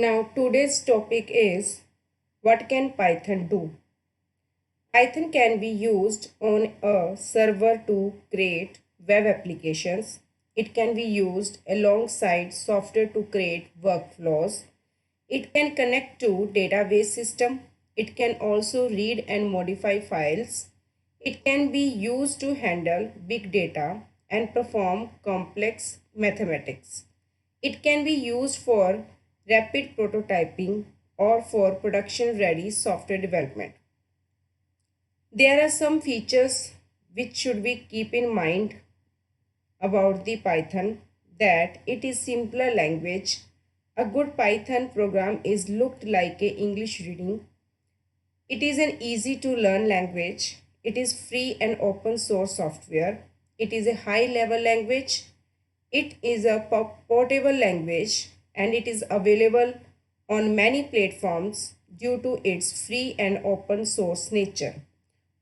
Now today's topic is what can Python do? Python can be used on a server to create web applications. It can be used alongside software to create workflows. It can connect to database system. It can also read and modify files. It can be used to handle big data and perform complex mathematics. It can be used for rapid prototyping or for production ready software development. There are some features which should we keep in mind about the Python, that it is simpler language. A good Python program is looked like a English reading. It is an easy to learn language. It is free and open source software. It is a high level language. It is a portable language and it is available on many platforms due to its free and open source nature.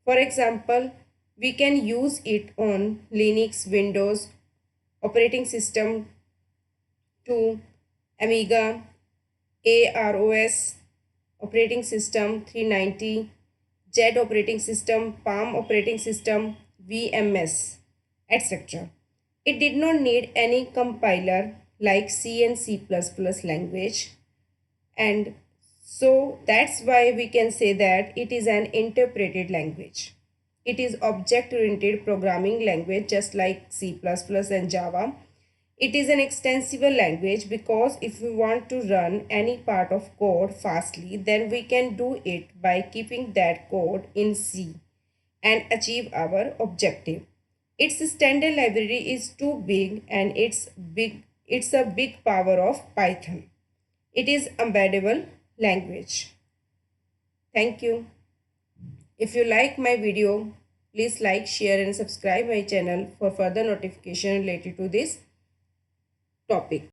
For example, we can use it on Linux, Windows operating system to Amiga, ROS operating system 390, Z operating system, Palm operating system, VMS, etc. It did not need any compiler like C and C++ language, and so that's why we can say that it is an interpreted language. It is object-oriented programming language just like C++ and Java. It is an extensible language because if we want to run any part of code fastly, then we can do it by keeping that code in C and achieve our objective. Its standard library is too big and it's a big power of Python. It is embeddable language. Thank you. If you like my video, please like, share and subscribe my channel for further notification related to this topic.